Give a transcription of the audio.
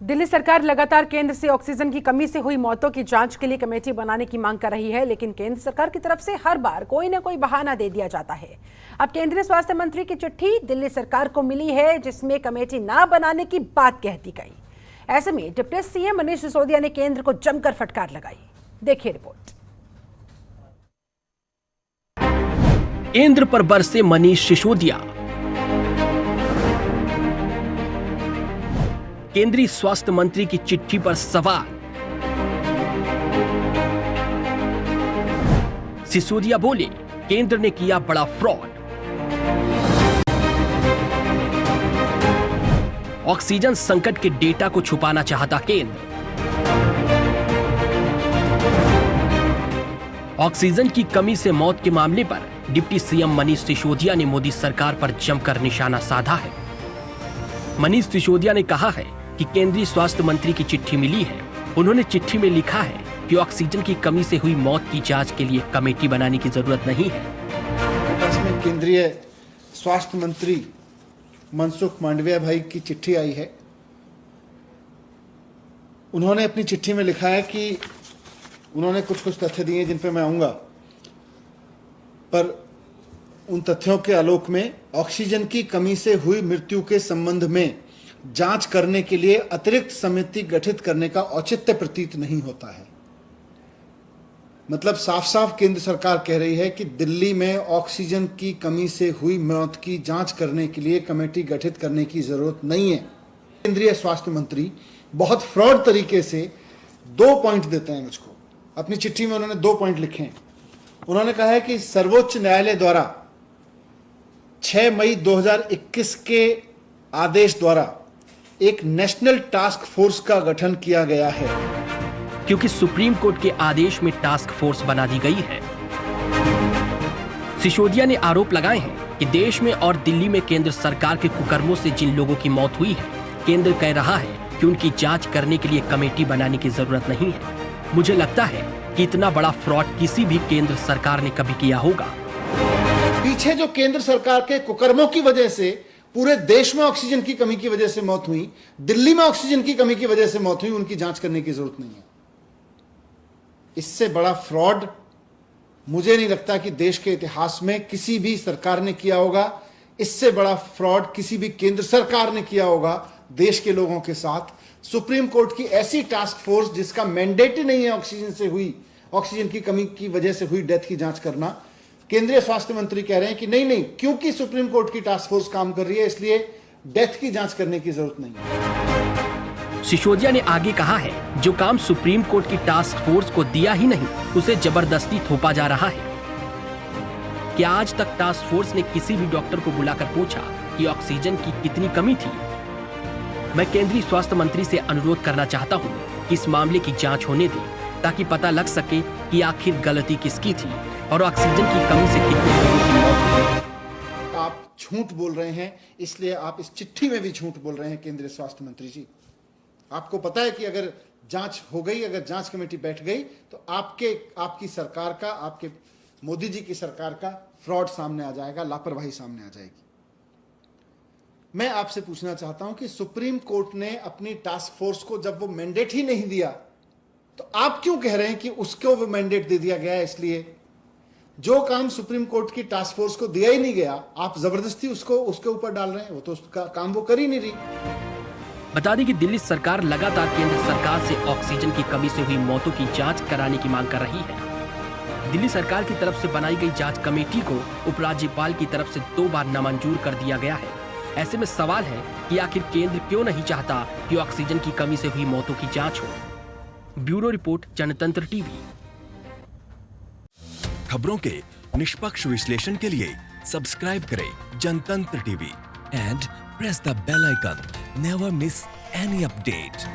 दिल्ली सरकार लगातार केंद्र से ऑक्सीजन की कमी से हुई मौतों की जांच के लिए कमेटी बनाने की मांग कर रही है, लेकिन केंद्र सरकार की तरफ से हर बार कोई न कोई बहाना दे दिया जाता है। अब केंद्रीय स्वास्थ्य मंत्री की चिट्ठी दिल्ली सरकार को मिली है, जिसमें कमेटी ना बनाने की बात कह दी गई। ऐसे में डिप्टी सीएम मनीष सिसोदिया ने केंद्र को जमकर फटकार लगाई। देखिए रिपोर्ट। केंद्र पर बरसे मनीष सिसोदिया। केंद्रीय स्वास्थ्य मंत्री की चिट्ठी पर सवाल। सिसोदिया बोले, केंद्र ने किया बड़ा फ्रॉड। ऑक्सीजन संकट के डेटा को छुपाना चाहता केंद्र। ऑक्सीजन की कमी से मौत के मामले पर डिप्टी सीएम मनीष सिसोदिया ने मोदी सरकार पर जमकर निशाना साधा है। मनीष सिसोदिया ने कहा है कि केंद्रीय स्वास्थ्य मंत्री की चिट्ठी मिली है। उन्होंने चिट्ठी में लिखा है कि ऑक्सीजन की कमी से हुई मौत की जांच के लिए कमेटी बनाने की जरूरत नहीं है। इसमें केंद्रीय स्वास्थ्य मंत्री मनसुख मांडविया भाई की चिट्ठी आई है। उन्होंने अपनी चिट्ठी में लिखा है कि उन्होंने कुछ तथ्य दिए जिन पर मैं आऊंगा, पर उन तथ्यों के आलोक में ऑक्सीजन की कमी से हुई मृत्यु के संबंध में जांच करने के लिए अतिरिक्त समिति गठित करने का औचित्य प्रतीत नहीं होता है। मतलब साफ साफ केंद्र सरकार कह रही है कि दिल्ली में ऑक्सीजन की कमी से हुई मौत की जांच करने के लिए कमेटी गठित करने की जरूरत नहीं है। केंद्रीय स्वास्थ्य मंत्री बहुत फ्रॉड तरीके से 2 पॉइंट देते हैं मुझको। अपनी चिट्ठी में उन्होंने 2 पॉइंट लिखे हैं। उन्होंने कहा है कि सर्वोच्च न्यायालय द्वारा 6 मई 2021 के आदेश द्वारा एक नेशनल टास्क फोर्स का गठन किया गया है, क्योंकि सुप्रीम कोर्ट के आदेश में टास्क फोर्स बना दी गई है। सिसोदिया ने आरोप लगाए हैं कि देश में और दिल्ली में केंद्र सरकार के कुकर्मों से जिन लोगों की मौत हुई है, केंद्र कह रहा है कि उनकी जांच करने के लिए कमेटी बनाने की जरूरत नहीं है। मुझे लगता है कि इतना बड़ा फ्रॉड किसी भी केंद्र सरकार ने कभी किया होगा। पीछे जो केंद्र सरकार के कुकर्मों की वजह से पूरे देश में ऑक्सीजन की कमी की वजह से मौत हुई, दिल्ली में ऑक्सीजन की कमी की वजह से मौत हुई, उनकी जांच करने की जरूरत नहीं है। इससे बड़ा फ्रॉड मुझे नहीं लगता कि देश के इतिहास में किसी भी सरकार ने किया होगा। इससे बड़ा फ्रॉड किसी भी केंद्र सरकार ने किया होगा देश के लोगों के साथ। सुप्रीम कोर्ट की ऐसी टास्क फोर्स जिसका मैंडेट ही नहीं है ऑक्सीजन की कमी की वजह से हुई डेथ की जांच करना, केंद्रीय स्वास्थ्य मंत्री कह रहे हैं कि नहीं, क्योंकि सुप्रीम कोर्ट की टास्क फोर्स काम कर रही है इसलिए डेथ की जांच करने की जरूरत नहीं है। सिसोदिया ने आगे कहा है, जो काम सुप्रीम कोर्ट की टास्क फोर्स को दिया ही नहीं, उसे जबरदस्ती थोपा जा रहा है। क्या आज तक टास्क फोर्स ने किसी भी डॉक्टर को बुलाकर पूछा कि ऑक्सीजन की कितनी कमी थी? मैं केंद्रीय स्वास्थ्य मंत्री से अनुरोध करना चाहता हूं कि इस मामले की जांच होने दें, ताकि पता लग सके कि आखिर गलती किसकी थी और ऑक्सीजन की कमी से कितने लोगों की मौत हुई। आप झूठ बोल रहे हैं, इसलिए आप इस चिट्ठी में भी झूठ बोल रहे हैं केंद्रीय स्वास्थ्य मंत्री जी। आपको पता है कि अगर जांच हो गई, अगर जांच कमेटी बैठ गई तो आपकी सरकार का, आपके मोदी जी की सरकार का फ्रॉड सामने आ जाएगा, लापरवाही सामने आ जाएगी। मैं आपसे पूछना चाहता हूं कि सुप्रीम कोर्ट ने अपनी टास्क फोर्स को जब वो मैंडेट ही नहीं दिया, तो आप क्यों कह रहे हैं कि उसको वो मैंडेट दे दिया गया है? इसलिए जो काम सुप्रीम कोर्ट की टास्क फोर्स को दिया ही नहीं गया, आप जबरदस्ती उसके ऊपर डाल रहे हैं। वो तो उसका काम वो कर ही नहीं रही। बता दें कि दिल्ली सरकार लगातार केंद्र सरकार से ऑक्सीजन की कमी से हुई मौतों की जांच कराने की मांग कर रही है। दिल्ली सरकार की तरफ से बनाई गई जांच कमेटी को उपराज्यपाल की तरफ से 2 बार नामंजूर कर दिया गया है। ऐसे में सवाल है कि आखिर केंद्र क्यों नहीं चाहता कि ऑक्सीजन की कमी से हुई मौतों की जांच हो। Bureau report, Jantantra TV. खबरों के निष्पक्ष विश्लेषण के लिए सब्सक्राइब करें Jantantra TV and press the bell icon. Never miss any update.